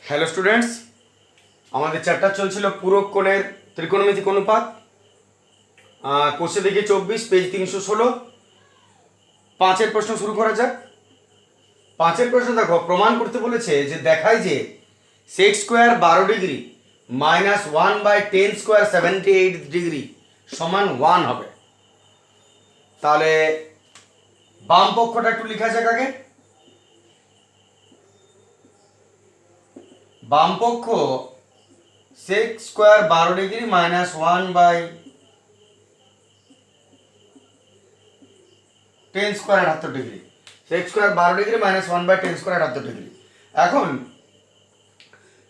Hello students, আমাদের chapter চলছিল পূরক কোণের ত্রিকোণমিতিক অনুপাত। কোষে দেখি 24 পেজ 316। 5-এর প্রশ্ন শুরু করা যাক। 5-এর প্রশ্ন দেখো, প্রমাণ করতে বলেছে যে দেখায় যে sec square 12 degree minus 1/10 square 78 degree সমান 1 হবে। তাহলে বাম পক্ষটা একটু লেখা যাক আগে। বাম পক্ষ sec square 12 degree minus 1/10 square 78 degree. Sec square 12 degree minus 1/10 square 78 degree. এখন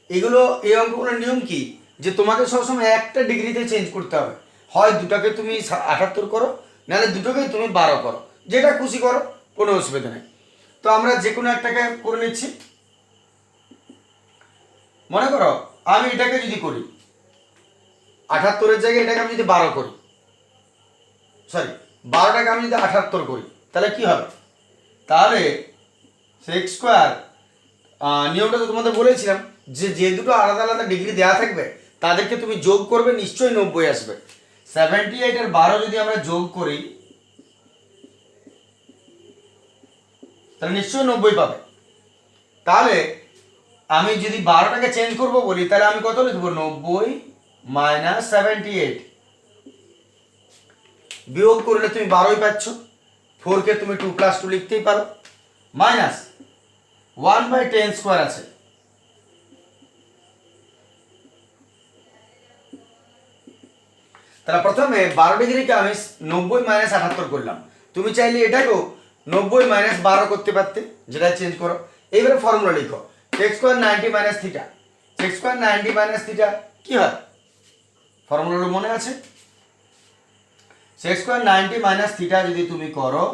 এগুলো এই অঙ্কগুলোর নিয়ম কি, যে তোমাকে সবসময় একটা ডিগ্রিতে চেঞ্জ করতে হবে। হয় দুটাকে তুমি 78 করো, নাহলে দুটোকে তুমি 12 করো, যেটা খুশি করো, কোনো অসুবিধা নেই। তো আমরা যে কোনো একটাকে করে নিচ্ছি। মনে করো আমি এটাকে যদি করি 78-এর জায়গায় এটাকে আমি যদি 12 করি, সরি 12টাকে আমি যদি 78 করি, তাহলে কি হবে? তাহলে সেক স্কোয়ার নিয়মটা তো তোমাদের বলেছিলাম যে যে দুটো আলাদা আলাদা ডিগ্রি দেওয়া থাকবে তাদেরকে তুমি যোগ করবে, নিশ্চয়ই 90 আসবে। 78-এর 12 যদি আমরা যোগ করি তাহলে নিশ্চয়ই 90 পাবে। তাহলে আমি যদি 12টাকে চেঞ্জ করব বলি, তাহলে আমি কত লিখবো? 90 মাইনাস 78। বিয়োগ করলে তুমি 12ই পাচ্ছ। 4কে তুমি 2 + 2 লিখতেই পারো। মাইনাস 1/10 স্কোয়ার আছে, তাহলে প্রথমে 12 ডিগ্রিকে আমি 90 মাইনাস 78 করলাম। তুমি চাইলে এটাকেও 90 মাইনাস 12 করতে পারতে, যেটা চেঞ্জ করো। এইবারে ফর্মুলা লিখো, sec square 90 minus theta. Sec square 90 minus theta কি হয়? ফর্মুলাগুলো মনে আছে? সেক স্কোয়ার 90 মাইনাস থিটা যদি তুমি করো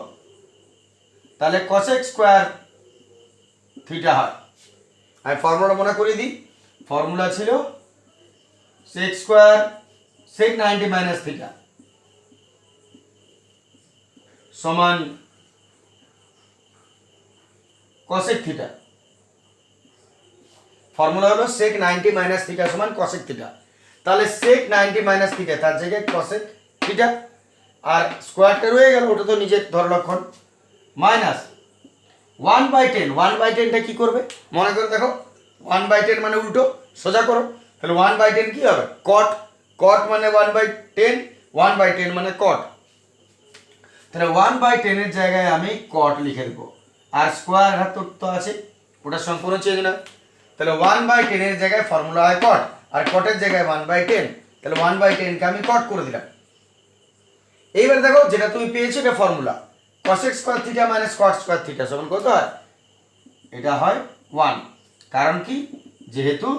তাহলে কসেক স্কোয়ার থিটা হয়। আমি ফর্মুলা মনে করিয়ে দিই। ফর্মুলা ছিল sec square sec 90 minus theta সমান কসেক থিটা। ফর্মুলা হলো সেক 90 মাইনাস থিটা সমান কসেক থিটা। তাহলে সেক 90 মাইনাস থিটা তার জায়গায় কসেক থিটা, আর স্কোয়ারটা রয়ে গেল, ওটা তো নিজের ধরলক্ষণ। মাইনাস 1/10। 1/10টা কি করবে মনে করে দেখো, 1/10 মানে উল্টো, সোজা করো। তাহলে 1/10 কি হবে? কট। কট মানে 1/10, 1/10 মানে কট। তাহলে 1/10 এর জায়গায় আমি কট লিখে দেবো, আর স্কোয়ার হাত তো আছে, ওটা সম্পূর্ণ চেঞ্জ না। তাহলে 1/10 এর জায়গায় ফর্মুলা হয় কট, আর কটের জায়গায় 1/10। তাহলে 1/10কে আমি কট করে দিলাম। এইবার দেখো যেটা তুমি পেয়েছো এটা formula, cosec square theta minus cot square theta সমান কত হয়? এটা হয় 1। কারণ কি? যেহেতু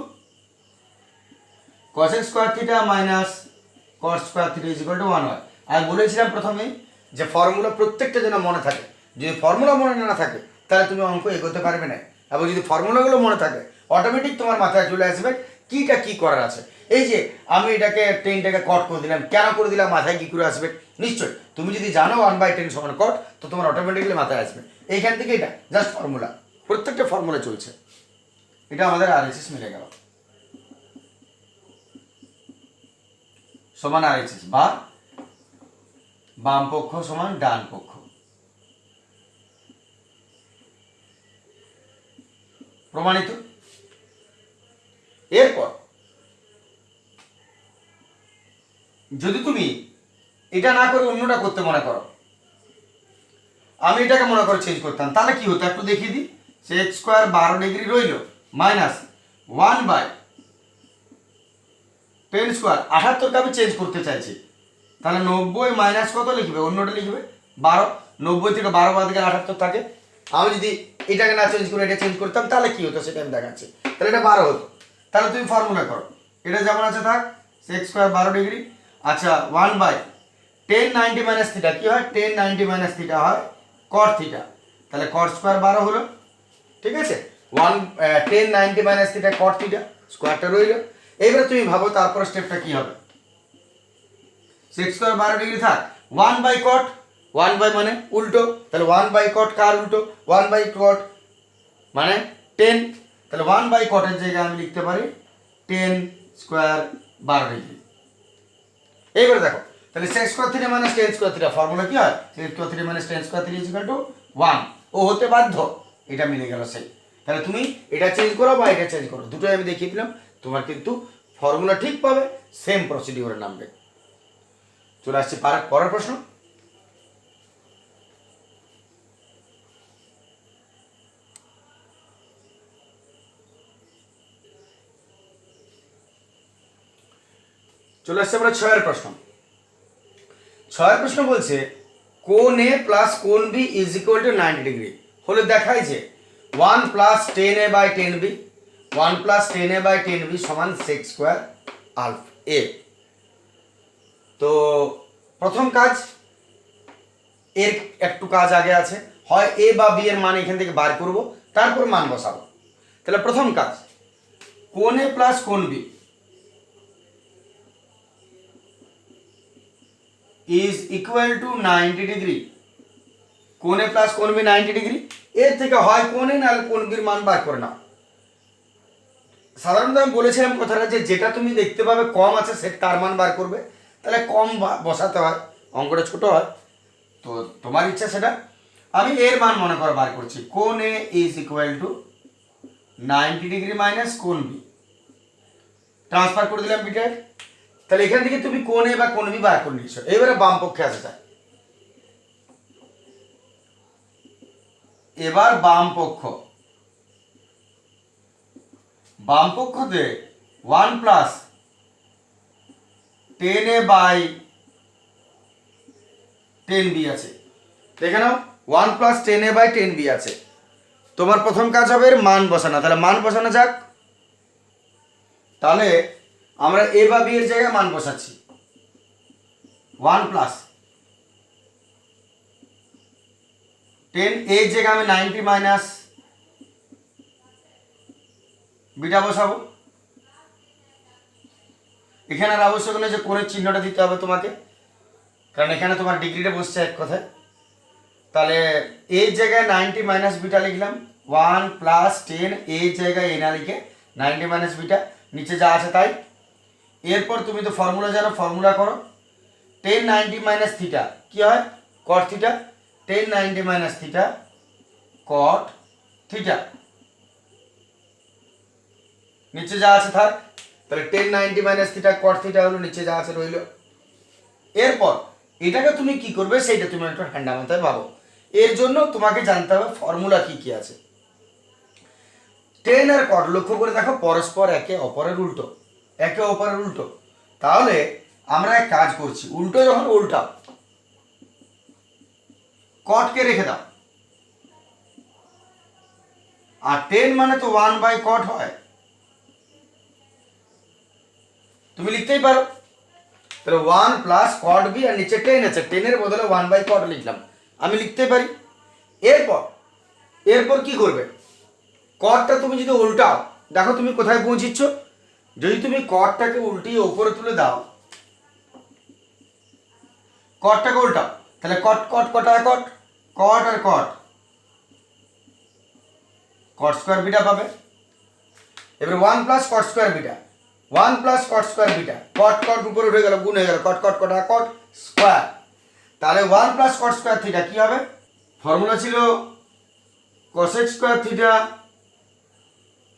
cosec square theta minus cot square theta is equal to 1 হয়। আমি বলেছিলাম প্রথমেই যে ফর্মুলা প্রত্যেকটা যেন মনে থাকে। যদি ফর্মুলা মনে না থাকে তাহলে তুমি অঙ্ক এগোতে পারবে না, এবং যদি ফর্মুলাগুলো মনে থাকে অটোমেটিক তোমার মাথায় চলে আসবে কিটা কি করার আছে। এই যে আমি এটাকে 10টাকে কট করে দিলাম, কেন করে দিলাম, মাথায় কি করে আসবে? নিশ্চয়ই তুমি যদি জানো 1/10 সমান কট, তো তোমার অটোমেটিকলি মাথায় আসবে। এইখান থেকে এটা জাস্ট ফর্মুলা, প্রত্যেকটা ফর্মুলা চলছে। এটা আমাদের RHS মিলে গেল, সমান RHS বা বাম পক্ষ সমান ডান পক্ষ। প্রমাণিত। এরপর যদি তুমি এটা না করে অন্যটা করতে মনে করো, আমি এটাকে মনে করে চেঞ্জ করতাম, তাহলে কি হতো একটু দেখিয়ে দিই। সেক স্কোয়ার 12 ডিগ্রি রইল মাইনাস 1/10 স্কোয়ার। 78কে আমি চেঞ্জ করতে চাইছি, তাহলে 90 মাইনাস কত লিখবে? অন্যটা লিখবে 12। 90 থেকে 12 বাদ গেলে 78 থাকে। আমি যদি এটাকে না চেঞ্জ করে এটা চেঞ্জ করতাম তাহলে কি হতো সেটা আমি দেখাচ্ছি। তাহলে এটা 12 হতো। তাহলে তুমি ফর্মুলা করো, এটা যেমন আছে থাক, সেক স্কোয়ার 12 ডিগ্রি। আচ্ছা 1/10 90 মাইনাস থিটা কি হয়? 10 90 মাইনাস থিটা হয় কট থিটা। তাহলে কট স্কোয়ার 12 হলো, ঠিক আছে। 10 90 মাইনাস থিটা কট থিটা, স্কোয়ারটা রইল। এইবার তুমি ভাবো তারপর স্টেপটা কি হবে। সেক স্কোয়ার 12 ডিগ্রি থাক, 1/cot, 1 মানে উল্টো, তাহলে 1/cot কার উল্টো? 1/cot মানে 10। তাহলে 1 কটের জায়গায় আমি লিখতে পারি 10 স্কোয়ার 12 ডিগ্রি। এইবারে দেখো তাহলে sec square theta minus tan square theta formula কি হয়? sec square theta minus tan square theta equal to 1। ও হতে বাধ্য, এটা মিলে গেল সেই। তাহলে তুমি এটা চেঞ্জ করো বা এটা চেঞ্জ করো, দুটোই আমি দেখিয়ে দিলাম, তোমার কিন্তু ফর্মুলা ঠিক পাবে, সেম প্রসিডিউরে নামবে। চলে আসছি পরের প্রশ্ন। চলে আসছে আমরা 6 প্রশ্ন। 6 প্রশ্ন বলছে কোণ এ প্লাস কোণ B is equal to 90 degree হলে দেখায় যে 1 plus 10a by 10b 1 plus 10a by 10b সমান sec স্কোয়ার আলফা এ। তো প্রথম কাজ, এর একটু কাজ আগে আছে, হয় এ বা বি এর মান এখান থেকে বার করব, তারপর মান বসাবো। তাহলে প্রথম কাজ, কোণ এ প্লাস কোণ B is equal to 90 degree. কোণ এ প্লাস কোণ বি 90 ডিগ্রি, এর থেকে হয় কোণ এ নাহলে কোণ বির মান বার করে নাও। সাধারণত আমি বলেছিলাম কথাটা যে যেটা তুমি দেখতে পাবে কম আছে সে তার মান বার করবে, তাহলে কম বসাতে হয়, অঙ্কটা ছোট হয়, তো তোমার ইচ্ছা সেটা। আমি এর মান মনে করে বার করছি, কোণ A is equal to 90 degree minus কোণ বি, ট্রান্সফার করে দিলাম বিটা। তাহলে এখান থেকে তুমি কোণ এ বা কোণ বি বার করে নিয়েছো। এবারে বাম পক্ষে আসে যায়, এবার বাম পক্ষতে 1 প্লাস 10a বাই 10b আছে। দেখে নাও 1 প্লাস 10a বাই 10b আছে। তোমার প্রথম কাজ হবে এর মান বসানো, তাহলে মান বসানো যাক। তাহলে আমরা এ বা বি এর জায়গায় মান বসাচ্ছি, 1 প্লাস 10 এর জায়গায় আমি 90 মাইনাস বিটা বসাবো। এখানে আর আবশ্যক নেই যে কোণের চিহ্নটা দিতে হবে তোমাকে, কারণ এখানে তোমার ডিগ্রিটা বসছে এক কথায়। তাহলে এর জায়গায় 90 মাইনাস বিটা লিখলাম, 1 প্লাস 10 এর জায়গায় এ না লিখে 90 মাইনাস বিটা, নিচে যা আছে তাই। এরপর তুমি তো ফর্মুলা জানো, ফর্মুলা করো। 10 90 মাইনাস থিটা কি হয়? কট থিটা। 10 90 মাইনাস থিটা কট থিটা, নিচে যা আছে থাক। তাহলে 10 90 মাইনাস থিটা কট থিটা হলো, নিচে যা আছে রইল। এরপর এটাকে তুমি কি করবে সেইটা তুমি একটা ঠান্ডা মাথায় ভাবো। এর জন্য তোমাকে জানতে হবে ফর্মুলা কি কি আছে। 10 আর কট লক্ষ্য করে দেখো পরস্পর একে অপরের উল্টো, একে অপরের উল্টো। তাহলে আমরা এক কাজ করছি, উল্টো যখন উল্টাও কটকে রেখে দাও, আর 10 মানে তো 1 বাই কট হয়, তুমি লিখতেই পারো। তাহলে 1 প্লাস কট বি, আর নিচে 10 আছে, 10 এর বদলে 1 বাই কট লিখলাম, আমি লিখতে পারি। এরপর কি করবে, কটটা তুমি যদি উল্টাও, দেখো তুমি কোথায় পৌঁছিচ্ছ। যদি তুমি কটটাকে উল্টিয়ে উপরে তুলে দাও, কটটাকে উল্টাও, তাহলে কট কট কটা কট, কট আর কট, কট স্কোয়ার বিটা পাবে। এবারে 1 plus cot square beta, 1 plus cot square beta, cot cot উপরে উঠে গেল, গুণ হয়ে গেল, কট কট কটা কট স্কোয়ার। তাহলে 1 প্লাস কট স্কোয়ার থিটা কি হবে? ফর্মুলা ছিল cosec square theta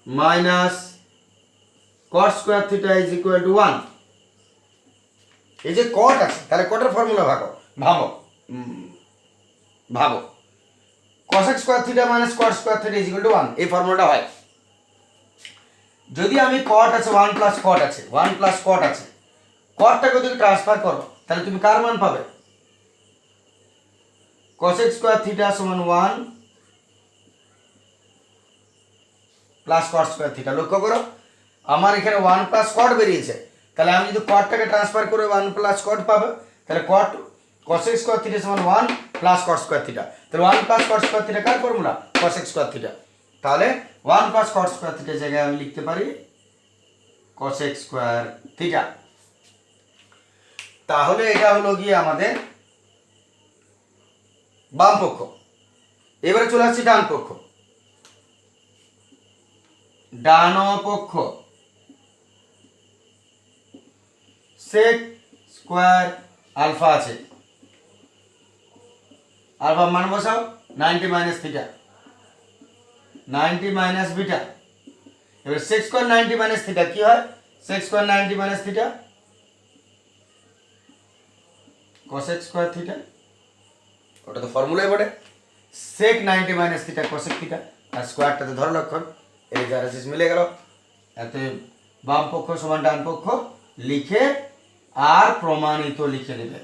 minus cot square theta is equal to 1। এই যে কট আছে, তাহলে কটের ফর্মুলা ভাবো cosec square theta minus cot square theta is equal to 1, এই ফর্মুলাটা হয়। যদি আমি কট আছে 1 প্লাস কট আছে, 1 প্লাস কট আছে, কটটাকে যদি ট্রান্সফার করো তাহলে তুমি কার মান পাবে? cosec স্কোয়ার থিটা সমান 1 প্লাস কট স্কোয়ার থিটা। লক্ষ্য করো আমার এখানে 1 প্লাস কট বেরিয়েছে, তাহলে আমি যদি কটটাকে ট্রান্সফার করে 1 প্লাস কট পাবো, তাহলে কট cosec স্কোয়ার থিটা সমান 1 প্লাস কট স্কোয়ার থিটা। তাহলে 1 প্লাস কট স্কোয়ার থিটা কার ফর্মুলা? cosec square theta. তাহলে 1 প্লাস কট স্কোয়ার থিটার জায়গায় আমি লিখতে পারি cosec স্কোয়ার থিটা। তাহলে এটা হলো গিয়ে আমাদের বাম পক্ষ। এবারে চলে আসছি ডান পক্ষ। ডান পক্ষ সেক স্কোয়ার আলফা আছে, আলফা মান বসাও 90 মাইনাস থিটা, 90 মাইনাস বিটা। এবার সেক স্কোয়ার 90 মাইনাস থিটা কি হয়? Sec square 90 minus theta cosec square theta, ওটা তো ফর্মুলাই বটে। Sec 90 minus theta cosec theta, আর স্কোয়ারটাতে ধরো লক্ষণ, এই যার মিলে গেল। এতে বাম পক্ষ সমান ডান পক্ষ লিখে আর প্রমাণিত লিখে দেবে,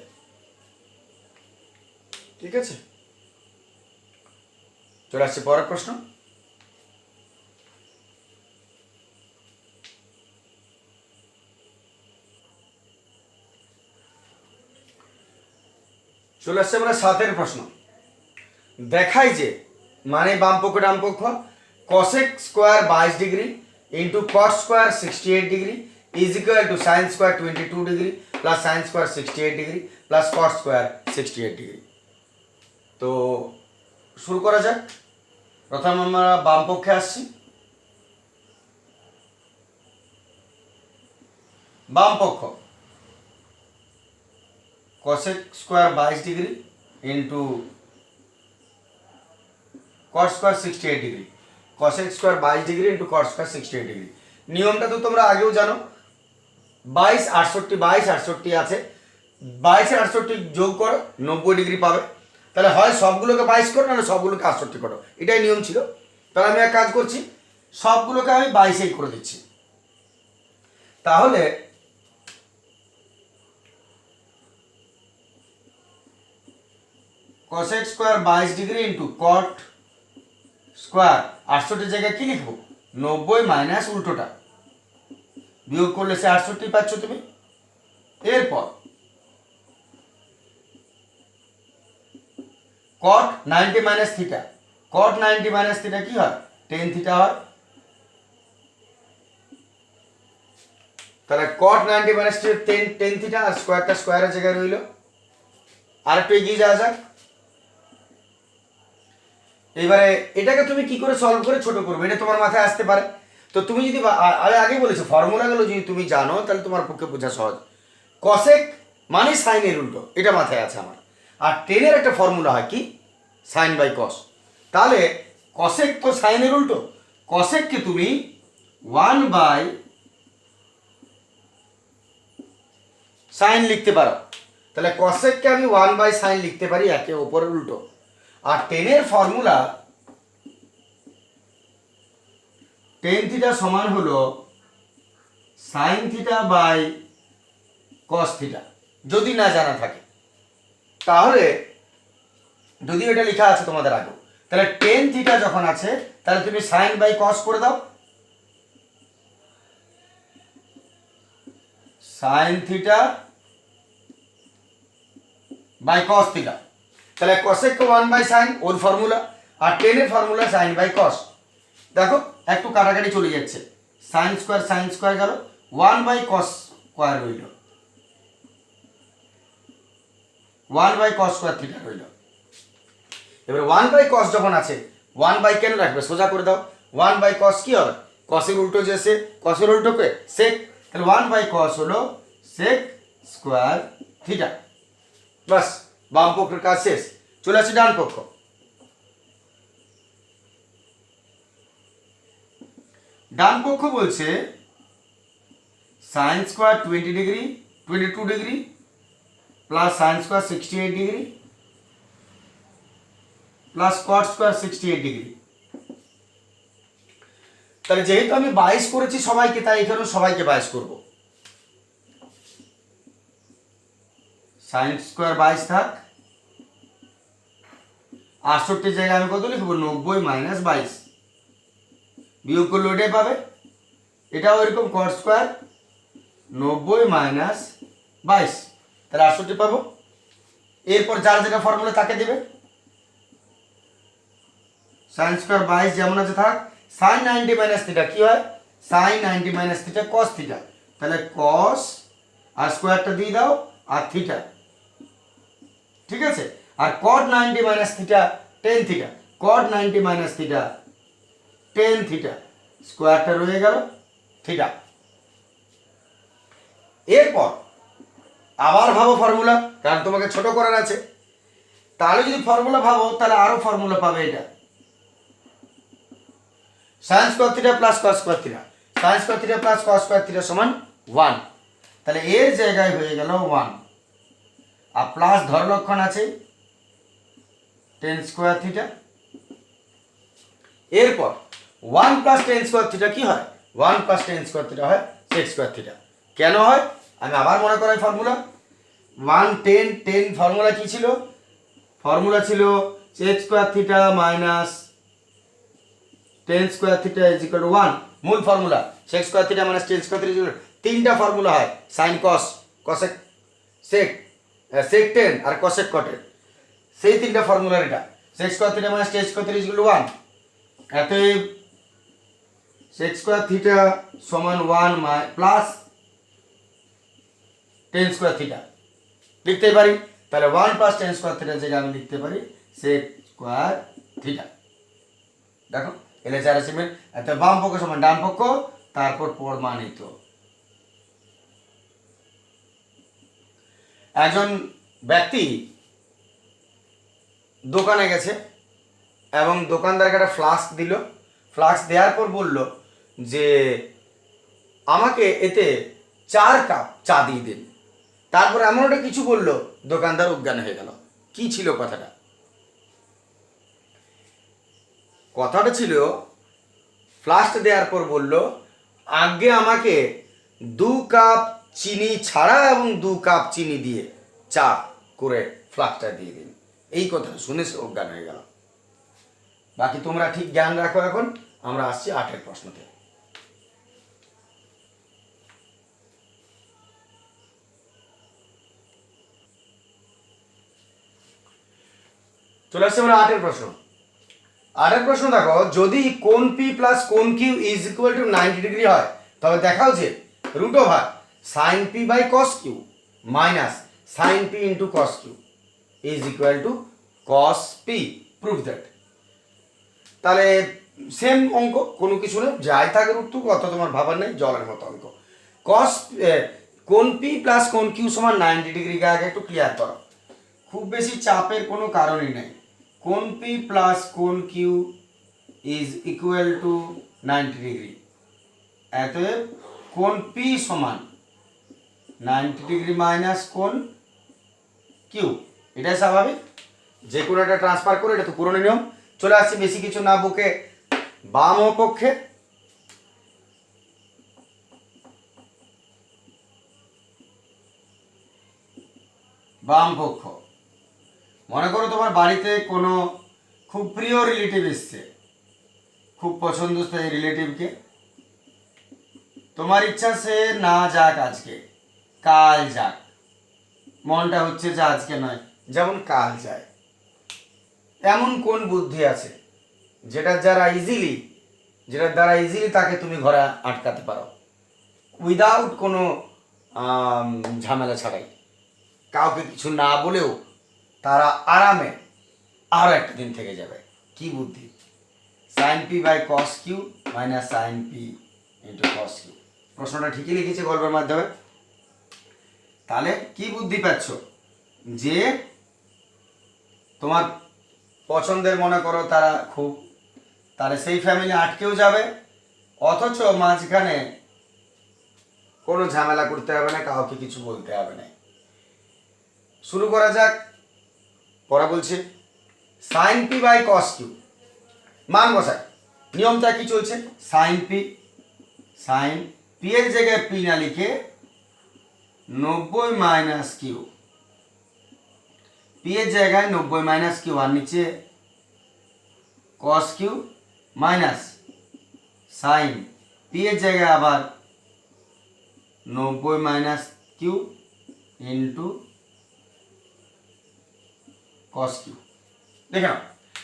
ঠিক আছে? চলে আসছে পরের প্রশ্ন। চলে আসছে আমরা 7 প্রশ্ন। দেখাই যে মানে বাম পক্ষ ডান পক্ষ cosec square 22 degree into cos square 68 degree is equal two sin square 22 degree plus sin square 68 degree plus cos square 68 degree. তো শুরু করা যাক। প্রথম আমরা বাম পক্ষে আসছি। বাম পক্ষ cosec square 22 degree into cos square 68 degree, cosec square 22 degree into cos square 68 degree. নিয়মটা তো তোমরা আগেও জানো, 22 68 22 68 আছে, 22 আর 68 যোগ করো 90 ডিগ্রি পাবে। তাহলে হয় সবগুলোকে 22 করো, নাহলে সবগুলোকে 68 করো, এটাই নিয়ম ছিল। তাহলে আমি এক কাজ করছি, সবগুলোকে আমি 22 করে দিচ্ছি। তাহলে cosec square 22 degree into cot square 68 জায়গায় কি লিখবো? 90 মাইনাস উল্টোটা বিয়োগ করলে সে 68 পাচ্ছ তুমি। এরপর cot 90 minus theta, cot 90 minus theta কি হয়? tan থিটা হয়। তাহলে cot 90 মাইনাস tan থিটা আর স্কোয়ারটা স্কোয়ারের জায়গায় রইল। আর একটু এগিয়ে যাওয়া যাক। এবারে এটাকে তুমি কি করে সলভ করে ছোট করবে, এটা তোমার মাথায় আসতে পারে। তো তুমি যদি আগে বলেছো ফর্মুলাগুলো যদি তুমি জানো তাহলে তোমার পক্ষে বোঝা সহজ। কসেক মানে সাইনের উল্টো, এটা মাথায় আছে আমার। আর টেনের একটা ফর্মুলা হয় কি? Sine by cos. তাহলে কসেক তো সাইনের উল্টো, কসেককে তুমি 1 বাই সাইন লিখতে পারো। তাহলে কসেককে আমি 1 বাই সাইন লিখতে পারি, একে ওপরের উল্টো। আর টেনের ফর্মুলা টেন থিটা সমান হলো sine theta by cos theta, যদি না জানা থাকে। তাহলে যদি এটা লেখা আছে তোমাদের আগে, তাহলে টেন থিটা যখন আছে তাহলে তুমি সাইন বাই কস করে দাও, sine theta by cos theta. তাহলে কসেককে 1 বাই সাইন ওর ফর্মুলা, আর টেনের ফর্মুলা সাইন বাই কস। দেখো একটু কাটাকাটি চলে যাচ্ছে, সাইন স্কোয়ার গেল, 1 বাই কস স্কোয়ার রইল, 1 বাই কস স্কোয়ার থিটা রইল। এবারে 1 বাই কস যখন আছে, 1 বাই কেন রাখবে? সোজা করে দাও। 1 বাই কস কি হবে? কসের উল্টো যে সে, কসের উল্টোকে সেক, তাহলে 1 বাই কস হলো সেক স্কোয়ার থিটা। বাস, বাম পক্ষের কাজ শেষ। চলে আসি ডান পক্ষ। ডান পক্ষ বলছে sine square 22 degree plus sine square 68 degree plus cot square 68 degree. তাহলে যেহেতু আমি 22 করেছি সবাইকে, তাই এখানেও সবাইকে 22 করব। সাইন স্কোয়ার 22 থাক, 68 জায়গায় আমি কত লিখবো? 90 মাইনাস 22, বিয়োগ করলে ওটাই পাবে। এটাও এরকম কট স্কোয়ার 90 মাইনাস 22, তাহলে 68 পাবো। এরপর যার যেটা ফর্মুলা তাকে দেবে। সাইন স্কোয়ার 22 যেমন আছে থাক, সাইন 90 মাইনাস থিটা কি হয়? Sine 90 minus theta cos theta, তাহলে কস আর স্কোয়ারটা দিয়ে দাও আর থিটা, ঠিক আছে। আর কট 90 মাইনাস থিটা টেন থিটা, কট 90 মাইনাস থিটা টেন থিটা, স্কোয়ারটা রয়ে গেল থিটা। এরপর আবার ভাবো ফর্মুলা, কারণ তোমাকে ছোট করার আছে। তাহলে যদি ফর্মুলা ভাবো তাহলে আরো ফর্মুলা পাবে। এটা sine square theta plus cos square theta, sine square theta plus cos square theta সমান 1। তাহলে এর জায়গায় হয়ে গেল 1, আর প্লাস ধর লক্ষণ আছে টেন স্কোয়ার থিটা। এরপর 1 প্লাস টেন স্কোয়ার থিটা কি হয়? 1 প্লাস টেন স্কোয়ার থিটা হয় সেক স্কোয়ার থিটা। কেন হয় আমি আবার মনে করাই ফর্মুলা। 1 10 10 ফর্মুলা কি ছিল? ফর্মুলা ছিল sec square theta minus tan square theta is equal to 1। মূল formula sec square theta minus tan square theta is equal to, তিনটা ফর্মুলা হয় sine cos, cosec sec, sec tan আর cosec cotan, সেই তিনটা ফর্মুলার এটা। Sec square theta minus tan square theta is equal to 1। অতএব সেক square theta সমান 1 plus ten square theta লিখতে পারি। তাহলে 1 প্লাস টেন স্কোয়ার থিটার জায়গায় আমি লিখতে পারি সেক স্কোয়ার থিটা। দেখো এলএচআর এসিমের এত বাম পক্ষ সমান ডান পক্ষ, তারপর প্রমাণিত। একজন ব্যক্তি দোকানে গেছে এবং দোকানদারকে একটা ফ্লাস্ক দিল। ফ্লাস্ক দেওয়ার পর বলল যে আমাকে এতে 4 কাপ চা দিয়ে দিন। তারপর এমন একটা কিছু বললো, দোকানদার অজ্ঞান হয়ে গেল। কি ছিল কথাটা? কথাটা ছিল ফ্লাস্ক দেওয়ার পর বলল আগে আমাকে 2 কাপ চিনি ছাড়া এবং 2 কাপ চিনি দিয়ে চা করে ফ্লাস্কটা দিয়ে দিন। এই কথা শুনে সে অজ্ঞান হয়ে গেল। বাকি তোমরা ঠিক জ্ঞান রাখো। এখন আমরা আসছি 8এর প্রশ্নতে। চলে আসছে আমরা 8এর প্রশ্ন। 8এর প্রশ্ন দেখো, যদি কোণ পি প্লাস কোণ Q is equal to 90 degree হয় তবে দেখাও যে root over sine P by cos Q minus sine P into cos Q is equal to cos P, prove that. তাহলে সেম অঙ্ক, কোনো কিছু নেই, যাই থাকে রুট টু, অত তোমার ভাবার নেই, জলের মতো অঙ্ক। কস কোণ পি প্লাস কোণ কিউ সমান 90 ডিগ্রিকে আগে একটু ক্লিয়ার করো, খুব বেশি চাপের কোনো কারণই নেই। কোণ পি প্লাস কোণ Q is equal to 90 degree. অতএব কোণ পি সমান 90 ডিগ্রি মাইনাস কোণ কিউ, এটাই স্বাভাবিক। যে কোনো একটা ট্রান্সফার করে, এটা তো পুরনো নিয়ম। চলে আসছে বেশি কিছু না বকে বাম পক্ষে। বাম পক্ষ মনে করো তোমার বাড়িতে কোনো খুব প্রিয় রিলেটিভ এসছে, খুব পছন্দ সেই রিলেটিভকে। তোমার ইচ্ছা সে না যাক আজকে, কাল যাক, মনটা হচ্ছে যে আজকে নয়, যেমন কাল যায়। এমন কোন বুদ্ধি আছে যেটার দ্বারা ইজিলি তাকে তুমি ঘরে আটকাতে পারো, উইদাউট কোনো ঝামেলা ছাড়াই, কাউকে কিছু না বলেও তারা আরামে আরও একটা দিন থেকে যাবে। কি বুদ্ধি? Sine P by cos Q minus sine P into cos Q. প্রশ্নটা ঠিকই লিখেছে গল্পের মাধ্যমে। তাহলে কি বুদ্ধি পাচ্ছ? যে তোমার পছন্দের মনে করো তারা খুব, তাহলে সেই ফ্যামিলি আটকেও যাবে, অথচ মাঝখানে কোনো ঝামেলা করতে হবে না, কাউকে কিছু বলতে হবে না। শুরু করা যাক। পড়া বলছে sine P by cos Q, মান বসায়। নিয়মটা কি চলছে? সাইন পি এর জায়গায় পি না লিখে 90 মাইনাস কিউ, পি এর জায়গায় 90 মাইনাস কিউ, আর নিচে cos Q minus sine P এর জায়গায় আবার 90 minus Q into cos Q. দেখে নাও,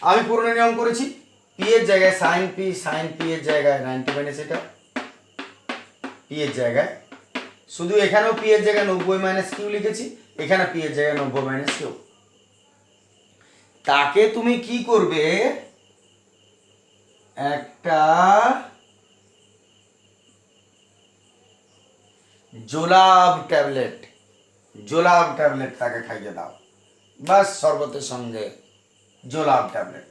আমি পুরনো নিয়ম করেছি। পি এর জায়গায় সাইন পি এর জায়গায় 90 মাইনাস এটা, পি এর জায়গায় শুধু এখানেও পি এর জায়গায় 90 মাইনাস কিউ লিখেছি, এখানে পি এর জায়গায় 90 মাইনাস কিউ। তাকে তুমি কি করবে, একটা জোলাব ট্যাবলেট তাকে খাইয়ে দাও, বাস শরবতের সঙ্গে জোলাব ট্যাবলেট।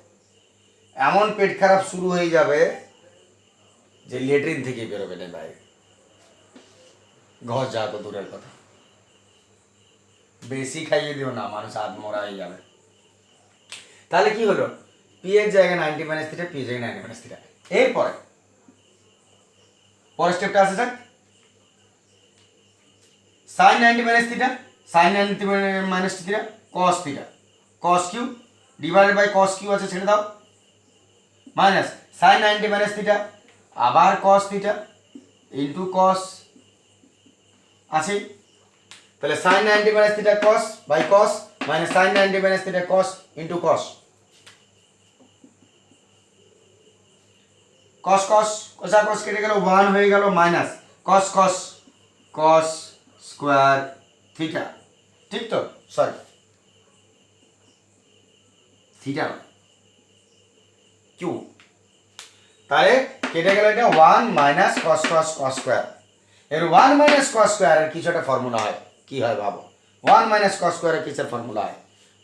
এমন পেট খারাপ শুরু হয়ে যাবে যে লেট্রিন থেকে বেরোবে না বাইরে, ঘর যাওয়া তো দূরের কথা। বেশি খাইয়ে দিও না, মানুষ আধমরা হয়ে যাবে। তাহলে কি হলো, পি এর জায়গায় 90 মাইনাস থিটা, পি এর জায়গায় 90 মাইনাস থিটা। এরপরে পরের স্টেপটা আসে যাক, sine 90 minus theta, sine 90 minus theta cos theta, cos q divided by cos q আছে, ছেড়ে দাও, মাইনাস সাইন 90 মাইনাস থিটা আবার কস থিটা ইন্টু কস আছে। তাহলে sine 90 minus theta cos by cos minus sine 90 minus theta cos into cos, cos cos কষা cos কেটে গেল, 1 হয়ে গেল, minus cos cos cos square theta, ঠিক তো, সরি থিটা কিউ। তাহলে কেটে গেল এটা 1 minus cos cos cos square. এর 1 মাইনাস কস স্কোয়ারের কিছু একটা ফর্মুলা হয়, কি হয় ভাবো, 1 মাইনাস কস স্কোয়ারের কিসের ফর্মুলা হয়?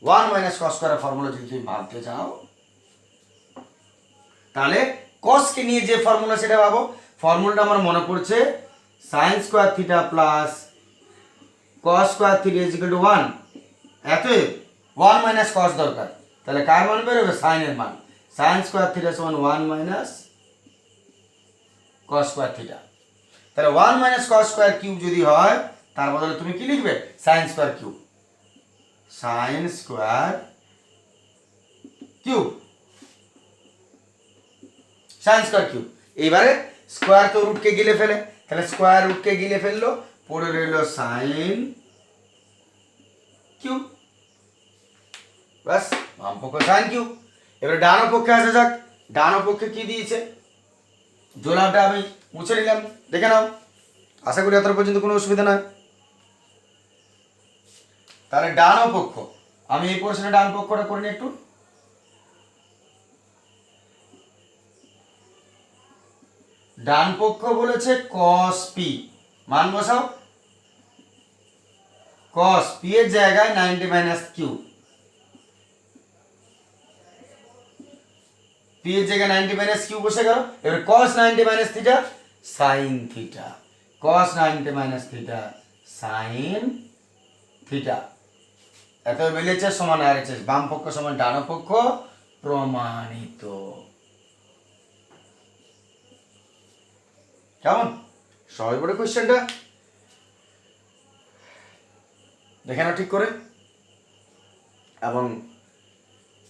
1 মাইনাস কস স্কোয়ারের ফর্মুলা যদি তুমি ভাবতে চাও, তাহলে কসকে নিয়ে যে ফর্মুলা সেটা ভাবো। ফর্মুলাটা আমার মনে পড়ছে, sine square theta plus cos square theta is equal to 1। এতএব 1 minus cos দরকার, তাহলে কার মান বেরোবে, সাইনের মান। সাইন স্কোয়ার থিটা সমান 1 মাইনাস কস স্কোয়ার থিটা। তাহলে 1 মাইনাস কস স্কোয়ার কিউব যদি হয়, তার বদলে তুমি কি লিখবে, sine square cube, sine square cube, sine square cube. এইবারে স্কোয়ার তো রুটকে গিলে ফেলে, তাহলে স্কোয়ার রুটকে গিলে ফেললো, পড়ে রইল সাইন কিউব, বাস বাম পক্ষ সাইন কিউব। এবারে ডান পক্ষে আসা যাক, ডান পক্ষে কি দিয়েছে, জোলাটা আমি মুছে নিলাম, দেখে নাও, আশা করি এত পর্যন্ত কোনো অসুবিধা নয়। তাহলে ডান পক্ষ, আমি এই পোর্শনে ডান পক্ষটা করে নিই একটু, ডান পক্ষ বলেছে cos p, মান বসাও, cos p এর জায়গায় 90 মাইনাস q, p এর জায়গায় 90 মাইনাস q বসে গেল। এবার cos 90 minus theta sin theta, cos 90 minus theta sin theta, এত মিলেছে সমান RHS, বাম পক্ষ সমান ডান পক্ষ, প্রমাণিত। কেমন সহজ বড় কোশ্চেনটা, দেখে নাও ঠিক করে, এবং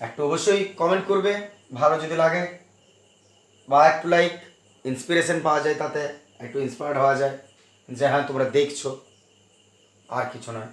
একটু অবশ্যই কমেন্ট করবে ভালো যদি লাগে, বা একটু লাইক ইন্সপিরেশন পাওয়া যায়, তাতে একটু ইন্সপায়ার্ড হওয়া যায় যে হ্যাঁ তোমরা দেখছো, আর কিছু নয়।